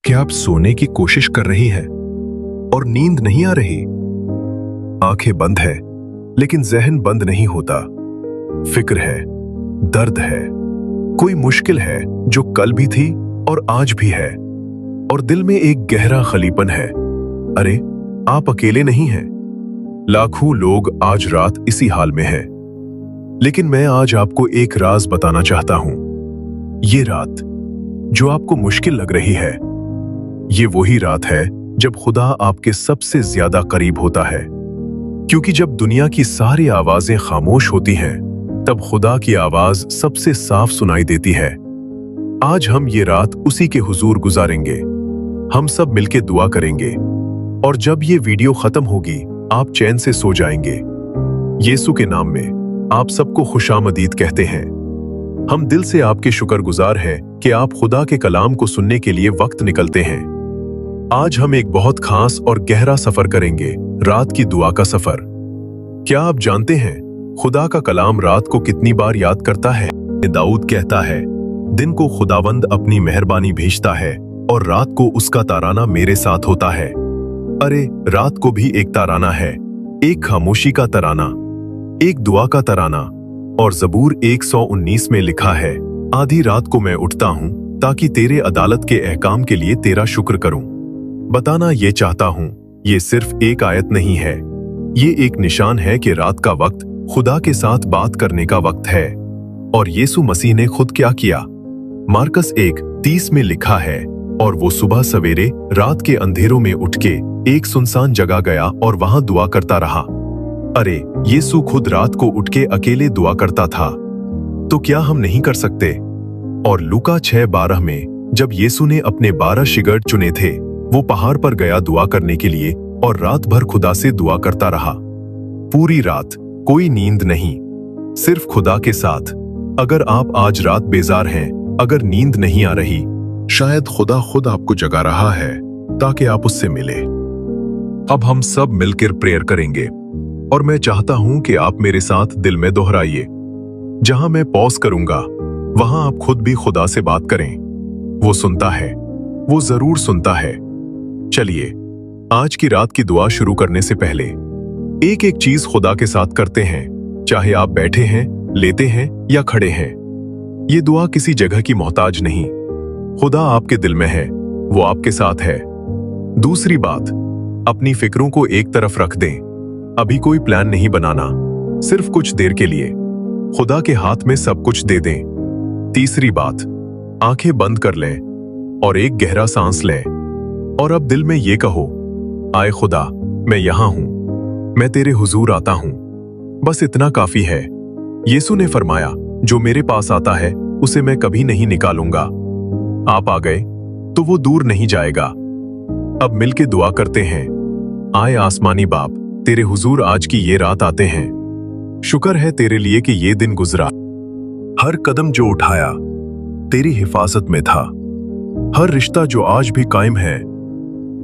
क्या आप सोने की कोशिश कर रही हैं और नींद नहीं आ रही? आंखें बंद है लेकिन जहन बंद नहीं होता। फिक्र है, दर्द है, कोई मुश्किल है जो कल भी थी और आज भी है, और दिल में एक गहरा खलीपन है। अरे, आप अकेले नहीं हैं। लाखों लोग आज रात इसी हाल में हैं। लेकिन मैं आज आपको एक राज बताना चाहता हूं। ये रात जो आपको मुश्किल लग रही है, ये वही रात है जब खुदा आपके सबसे ज्यादा करीब होता है। क्योंकि जब दुनिया की सारी आवाजें खामोश होती हैं, तब खुदा की आवाज सबसे साफ सुनाई देती है। आज हम ये रात उसी के हुजूर गुजारेंगे। हम सब मिलके दुआ करेंगे, और जब ये वीडियो खत्म होगी, आप चैन से सो जाएंगे। यीशु के नाम में आप सबको खुशामदीद कहते हैं। हम दिल से आपके शुक्रगुजार हैं कि आप खुदा के कलाम को सुनने के लिए वक्त निकलते हैं। आज हम एक बहुत खास और गहरा सफर करेंगे, रात की दुआ का सफर। क्या आप जानते हैं खुदा का कलाम रात को कितनी बार याद करता है? दाऊद कहता है, दिन को खुदावंद अपनी मेहरबानी भेजता है और रात को उसका ताराना मेरे साथ होता है। अरे, रात को भी एक ताराना है, एक खामोशी का तराना, एक दुआ का तराना। और ज़बूर 119 में लिखा है, आधी रात को मैं उठता हूं ताकि तेरे अदालत के अहकाम के लिए तेरा शुक्र करूं। बताना ये चाहता हूं, ये सिर्फ एक आयत नहीं है, ये एक निशान है कि रात का वक्त खुदा के साथ बात करने का वक्त है। और यीशु मसीह ने खुद क्या किया? मार्कस 1:30 में लिखा है, और वो सुबह सवेरे रात के अंधेरों में उठ के एक सुनसान जगह गया और वहां दुआ करता रहा। अरे, यीशु खुद रात को उठ के अकेले दुआ करता था, तो क्या हम नहीं कर सकते? और लूका 6:12 में जब यीशु ने अपने 12 शिगिर्द चुने थे, वो पहाड़ पर गया दुआ करने के लिए और रात भर खुदा से दुआ करता रहा। पूरी रात, कोई नींद नहीं, सिर्फ खुदा के साथ। अगर आप आज रात बेजार हैं, अगर नींद नहीं आ रही, शायद खुदा खुद आपको जगा रहा है ताकि आप उससे मिले। अब हम सब मिलकर प्रेयर करेंगे, और मैं चाहता हूं कि आप मेरे साथ दिल में दोहराइए। जहां मैं पॉज करूंगा, वहां आप खुद भी खुदा से बात करें। वो सुनता है, वो जरूर सुनता है। चलिए, आज की रात की दुआ शुरू करने से पहले एक एक चीज खुदा के साथ करते हैं, चाहे आप बैठे हैं, लेटे हैं या खड़े हैं। ये दुआ किसी जगह की मोहताज नहीं। खुदा आपके दिल में है, वो आपके साथ है। दूसरी बात, अपनी फिक्रों को एक तरफ रख दें। अभी कोई प्लान नहीं बनाना, सिर्फ कुछ देर के लिए खुदा के हाथ में सब कुछ दे दें। तीसरी बात, आंखें बंद कर लें और एक गहरा सांस लें, और अब दिल में ये कहो, आए खुदा, मैं यहां हूं, मैं तेरे हुजूर आता हूं। बस इतना काफी है। यीशु ने फरमाया, जो मेरे पास आता है उसे मैं कभी नहीं निकालूंगा। आप आ गए तो वो दूर नहीं जाएगा। अब मिलके दुआ करते हैं। आए आसमानी बाप, तेरे हुजूर आज की ये रात आते हैं। शुक्र है तेरे लिए कि ये दिन गुजरा। हर कदम जो उठाया तेरी हिफाजत में था। हर रिश्ता जो आज भी कायम है,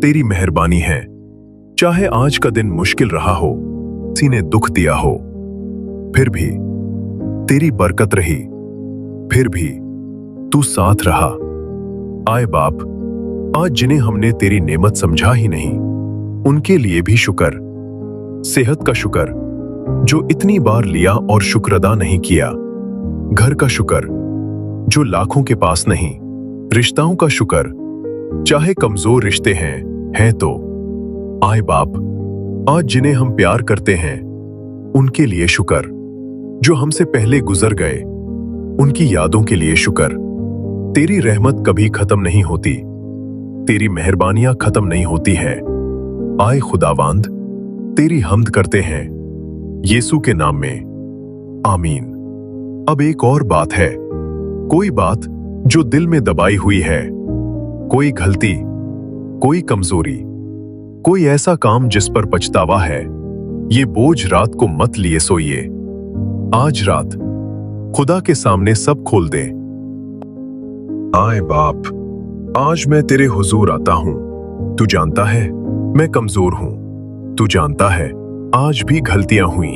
तेरी मेहरबानी है। चाहे आज का दिन मुश्किल रहा हो, किसी ने दुख दिया हो, फिर भी तेरी बरकत रही, फिर भी तू साथ रहा। आए बाप, आज जिन्हें हमने तेरी नेमत समझा ही नहीं, उनके लिए भी शुक्र। सेहत का शुक्र जो इतनी बार लिया और शुक्र अदा नहीं किया। घर का शुक्र जो लाखों के पास नहीं। रिश्ताओं का शुक्र, चाहे कमजोर रिश्ते हैं तो। आए बाप, आज जिन्हें हम प्यार करते हैं, उनके लिए शुक्र। जो हमसे पहले गुजर गए, उनकी यादों के लिए शुक्र। तेरी रहमत कभी खत्म नहीं होती, तेरी मेहरबानियां खत्म नहीं होती है। आए खुदावंद, तेरी हम्द करते हैं यीशु के नाम में, आमीन। अब एक और बात है, कोई बात जो दिल में दबाई हुई है, कोई गलती, कोई कमजोरी, कोई ऐसा काम जिस पर पछतावा है, ये बोझ रात को मत लिए सोइए। आज रात खुदा के सामने सब खोल दे। आए बाप, आज मैं तेरे हुजूर आता हूं। तू जानता है मैं कमजोर हूं। तू जानता है आज भी गलतियां हुई।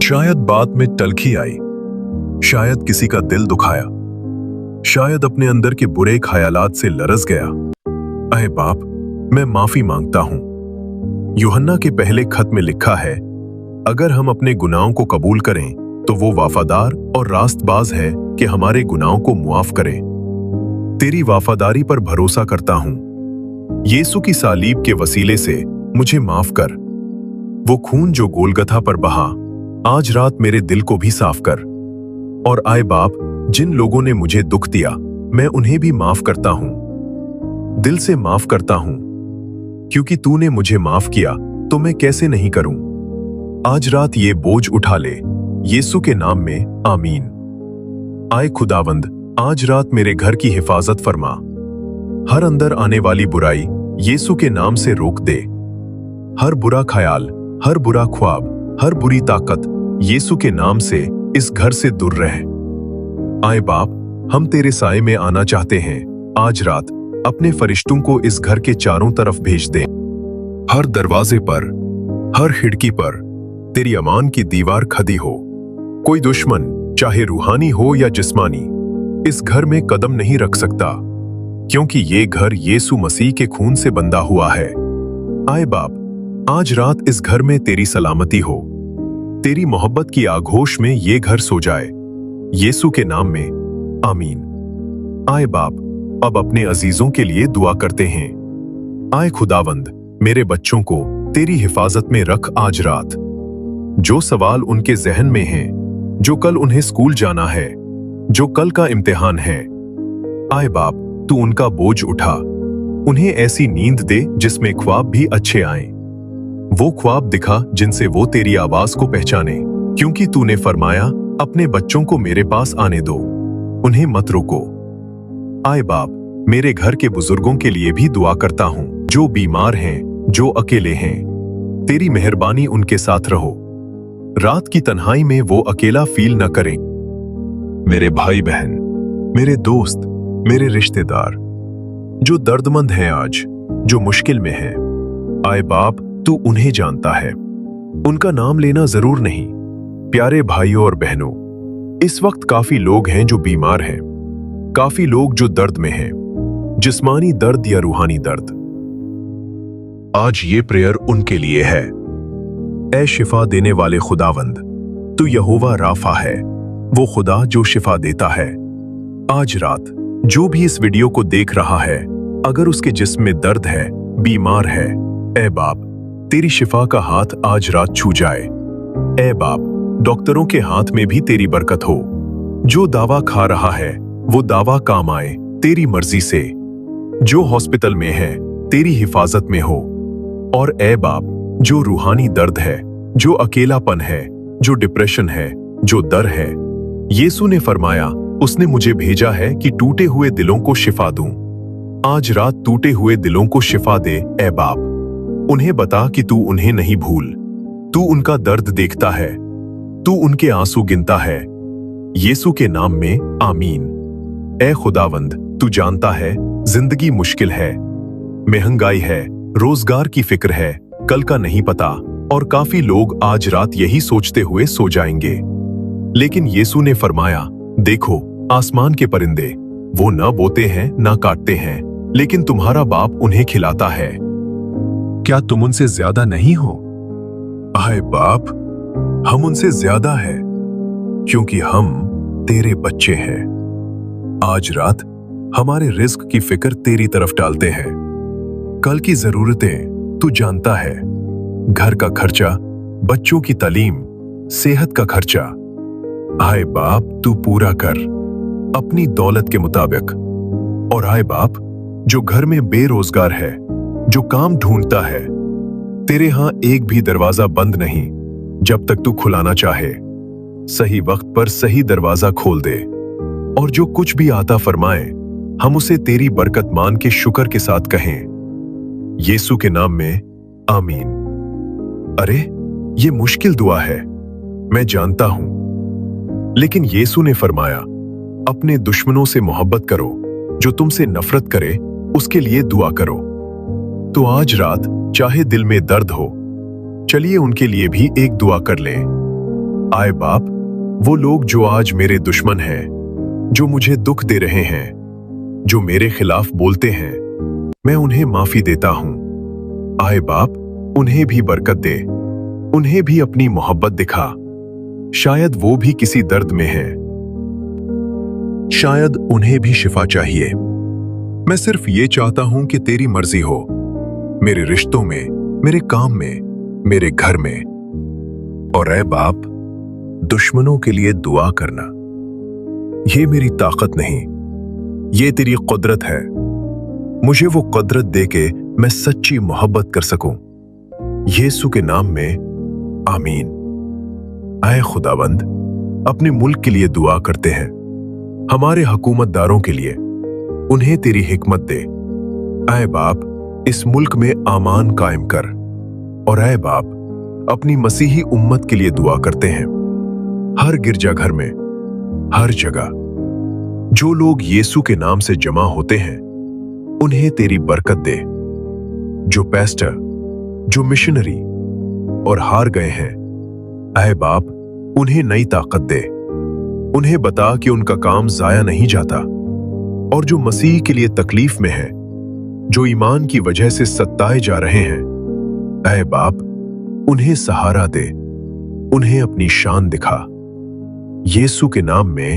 शायद बात में तलखी आई, शायद किसी का दिल दुखाया, शायद अपने अंदर के बुरे ख्यालात से लरस गया। अय बाप, मैं माफी मांगता हूं। यूहन्ना के पहले खत में लिखा है, अगर हम अपने गुनाहों को कबूल करें तो वो वफादार और रास्तबाज है कि हमारे गुनाहों को मुआफ करे। तेरी वफादारी पर भरोसा करता हूं। यीशु की सालीब के वसीले से मुझे माफ कर। वो खून जो गोलगथा पर बहा, आज रात मेरे दिल को भी साफ कर। और आए बाप, जिन लोगों ने मुझे दुख दिया, मैं उन्हें भी माफ करता हूं। दिल से माफ करता हूं, क्योंकि तूने मुझे माफ किया तो मैं कैसे नहीं करूं। आज रात ये बोझ उठा ले, यीशु के नाम में, आमीन। आए खुदावंद, आज रात मेरे घर की हिफाजत फरमा। हर अंदर आने वाली बुराई यीशु के नाम से रोक दे। हर बुरा ख्याल, हर बुरा ख्वाब, हर बुरी ताकत यीशु के नाम से इस घर से दूर रहे। आए बाप, हम तेरे साए में आना चाहते हैं। आज रात अपने फरिश्तों को इस घर के चारों तरफ भेज दे। हर दरवाजे पर, हर खिड़की पर तेरी अमान की दीवार खड़ी हो। कोई दुश्मन, चाहे रूहानी हो या जिस्मानी, इस घर में कदम नहीं रख सकता, क्योंकि ये घर यीशु मसीह के खून से बंधा हुआ है। आए बाप, आज रात इस घर में तेरी सलामती हो। तेरी मोहब्बत की आगोश में ये घर सो जाए, यीशु के नाम में, आमीन। आए बाप, अब अपने अजीजों के लिए दुआ करते हैं। आए खुदावंद, मेरे बच्चों को तेरी हिफाजत में रख आज रात। जो सवाल उनके जहन में हैं, जो कल उन्हें स्कूल जाना है, जो कल का इम्तिहान है, आए बाप, तू उनका बोझ उठा। उन्हें ऐसी नींद दे जिसमें ख्वाब भी अच्छे आएं। वो ख्वाब दिखा जिनसे वो तेरी आवाज को पहचाने, क्योंकि तूने फरमाया, अपने बच्चों को मेरे पास आने दो, उन्हें मत रोको। आए बाप, मेरे घर के बुजुर्गों के लिए भी दुआ करता हूं, जो बीमार हैं, जो अकेले हैं। तेरी मेहरबानी उनके साथ रहो। रात की तन्हाई में वो अकेला फील न करें। मेरे भाई बहन, मेरे दोस्त, मेरे रिश्तेदार जो दर्दमंद हैं आज, जो मुश्किल में हैं, आए बाप, तू उन्हें जानता है। उनका नाम लेना जरूर नहीं। प्यारे भाइयों और बहनों, इस वक्त काफी लोग हैं जो बीमार हैं, काफी लोग जो दर्द में हैं, जिस्मानी दर्द या रूहानी दर्द। आज ये प्रेयर उनके लिए है। ऐ शिफा देने वाले खुदावंद, तू यहोवा राफा है, वो खुदा जो शिफा देता है। आज रात जो भी इस वीडियो को देख रहा है, अगर उसके जिस्म में दर्द है, बीमार है, ऐ बाप, तेरी शिफा का हाथ आज रात छू जाए। ऐ बाप, डॉक्टरों के हाथ में भी तेरी बरकत हो। जो दावा खा रहा है वो दावा काम आए तेरी मर्जी से। जो हॉस्पिटल में है तेरी हिफाजत में हो। और ऐ बाप, जो रूहानी दर्द है, जो अकेलापन है, जो डिप्रेशन है, जो डर है, यीशु ने फरमाया, उसने मुझे भेजा है कि टूटे हुए दिलों को शिफा दूं। आज रात टूटे हुए दिलों को शिफा दे ऐ बाप। उन्हें बता कि तू उन्हें नहीं भूल, तू उनका दर्द देखता है, तू उनके आंसू गिनता है। यीशु के नाम में, आमीन। ऐ खुदावंद, तू जानता है जिंदगी मुश्किल है, महंगाई है, रोजगार की फिक्र है, कल का नहीं पता, और काफी लोग आज रात यही सोचते हुए सो जाएंगे। लेकिन यीशु ने फरमाया, देखो आसमान के परिंदे, वो न बोते हैं न काटते हैं, लेकिन तुम्हारा बाप उन्हें खिलाता है। क्या तुम उनसे ज्यादा नहीं हो? आए बाप, हम उनसे ज्यादा है, क्योंकि हम तेरे बच्चे हैं। आज रात हमारे रिस्क की फिक्र तेरी तरफ डालते हैं। कल की जरूरतें तू जानता है, घर का खर्चा, बच्चों की तालीम, सेहत का खर्चा। आए बाप, तू पूरा कर अपनी दौलत के मुताबिक। और आए बाप, जो घर में बेरोजगार है, जो काम ढूंढता है, तेरे यहां एक भी दरवाजा बंद नहीं जब तक तू खुलाना चाहे। सही वक्त पर सही दरवाजा खोल दे, और जो कुछ भी आता फरमाए, हम उसे तेरी बरकत मान के शुक्र के साथ कहें। यीशु के नाम में, आमीन। अरे, ये मुश्किल दुआ है, मैं जानता हूं, लेकिन यीशु ने फरमाया, अपने दुश्मनों से मोहब्बत करो, जो तुमसे नफरत करे उसके लिए दुआ करो। तो आज रात चाहे दिल में दर्द हो, चलिए उनके लिए भी एक दुआ कर लें। आए बाप, वो लोग जो आज मेरे दुश्मन हैं, जो मुझे दुख दे रहे हैं, जो मेरे खिलाफ बोलते हैं, मैं उन्हें माफी देता हूं। आए बाप, उन्हें भी बरकत दे, उन्हें भी अपनी मोहब्बत दिखा। शायद वो भी किसी दर्द में है, शायद उन्हें भी शिफा चाहिए। मैं सिर्फ ये चाहता हूं कि तेरी मर्जी हो, मेरे रिश्तों में, मेरे काम में, मेरे घर में। और ऐ बाप, दुश्मनों के लिए दुआ करना, ये मेरी ताकत नहीं, ये तेरी कुदरत है। मुझे वो कुदरत दे के मैं सच्ची मोहब्बत कर सकूं। यीशु के नाम में आमीन। आए खुदावंद, अपने मुल्क के लिए दुआ करते हैं, हमारे हुकूमतदारों के लिए, उन्हें तेरी हिकमत दे। आए बाप, इस मुल्क में आमान कायम कर। और आए बाप, अपनी मसीही उम्मत के लिए दुआ करते हैं, हर गिरजाघर में, हर जगह जो लोग यीशु के नाम से जमा होते हैं, उन्हें तेरी बरकत दे। जो पैस्टर, जो मिशनरी और हार गए हैं, आए बाप, उन्हें नई ताकत दे। उन्हें बता कि उनका काम जाया नहीं जाता। और जो मसीह के लिए तकलीफ में है, जो ईमान की वजह से सताए जा रहे हैं, आए बाप, उन्हें सहारा दे, उन्हें अपनी शान दिखा। यीशु के नाम में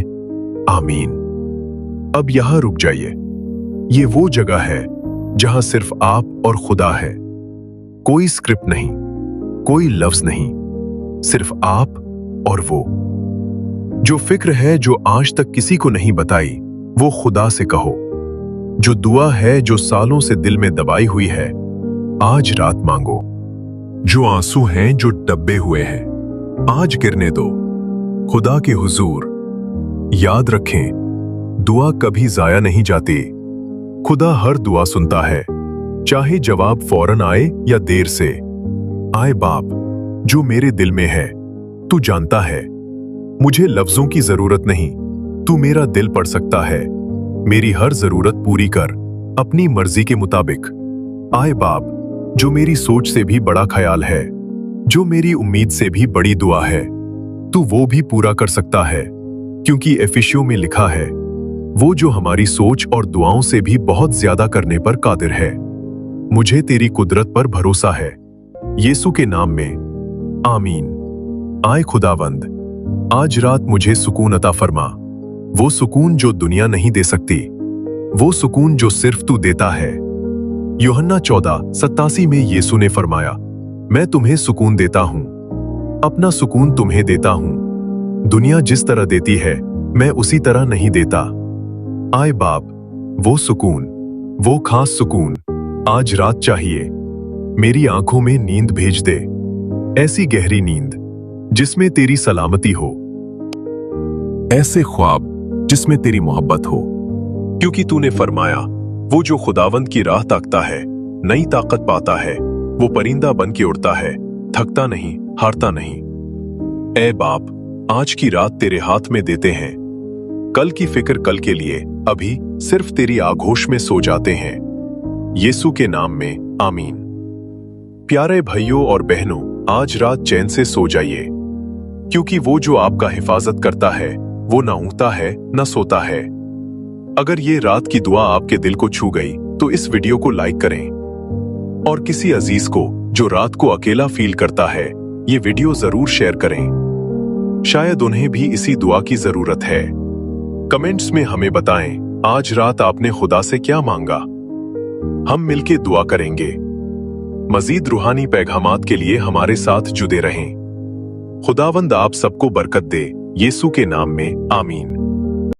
आमीन। अब यहां रुक जाइए। ये वो जगह है जहां सिर्फ आप और खुदा है। कोई स्क्रिप्ट नहीं, कोई लफ्ज नहीं, सिर्फ आप और वो। जो फिक्र है जो आज तक किसी को नहीं बताई, वो खुदा से कहो। जो दुआ है जो सालों से दिल में दबाई हुई है, आज रात मांगो। जो आंसू हैं जो दबे हुए हैं, आज गिरने दो खुदा के हुजूर। याद रखें, दुआ कभी जाया नहीं जाती। खुदा हर दुआ सुनता है, चाहे जवाब फौरन आए या देर से। आए बाप, जो मेरे दिल में है, तू जानता है। मुझे लफ्जों की जरूरत नहीं, तू मेरा दिल पढ़ सकता है। मेरी हर जरूरत पूरी कर, अपनी मर्जी के मुताबिक। आए बाप, जो मेरी सोच से भी बड़ा ख्याल है, जो मेरी उम्मीद से भी बड़ी दुआ है, तू वो भी पूरा कर सकता है। क्योंकि एफिशियों में लिखा है, वो जो हमारी सोच और दुआओं से भी बहुत ज्यादा करने पर कादिर है। मुझे तेरी कुदरत पर भरोसा है। यीशु के नाम में आमीन। आए खुदावंद, आज रात मुझे सुकून अता फरमा। वो सुकून जो दुनिया नहीं दे सकती, वो सुकून जो सिर्फ तू देता है। यूहन्ना 14:87 में यीशु ने फरमाया, मैं तुम्हें सुकून देता हूं, अपना सुकून तुम्हें देता हूं। दुनिया जिस तरह देती है, मैं उसी तरह नहीं देता। आए बाप, वो सुकून, वो खास सुकून आज रात चाहिए। मेरी आंखों में नींद भेज दे, ऐसी गहरी नींद जिसमें तेरी सलामती हो, ऐसे ख्वाब जिसमें तेरी मोहब्बत हो। क्योंकि तूने फरमाया, वो जो खुदावंद की राह ताकता है, नई ताकत पाता है। वो परिंदा बन के उड़ता है, थकता नहीं, हारता नहीं। ऐ बाप, आज की रात तेरे हाथ में देते हैं। कल की फिक्र कल के लिए, अभी सिर्फ तेरी आगोश में सो जाते हैं। यीशु के नाम में आमीन। प्यारे भाइयों और बहनों, आज रात चैन से सो जाइए, क्योंकि वो जो आपका हिफाजत करता है, वो ना ऊँगता है ना सोता है। अगर ये रात की दुआ आपके दिल को छू गई, तो इस वीडियो को लाइक करें और किसी अजीज को जो रात को अकेला फील करता है, ये वीडियो जरूर शेयर करें। शायद उन्हें भी इसी दुआ की जरूरत है। कमेंट्स में हमें बताएं, आज रात आपने खुदा से क्या मांगा। हम मिलके दुआ करेंगे। मजीद रूहानी पैगामात के लिए हमारे साथ जुड़े रहें। खुदावंद आप सबको बरकत दे। यीशु के नाम में आमीन।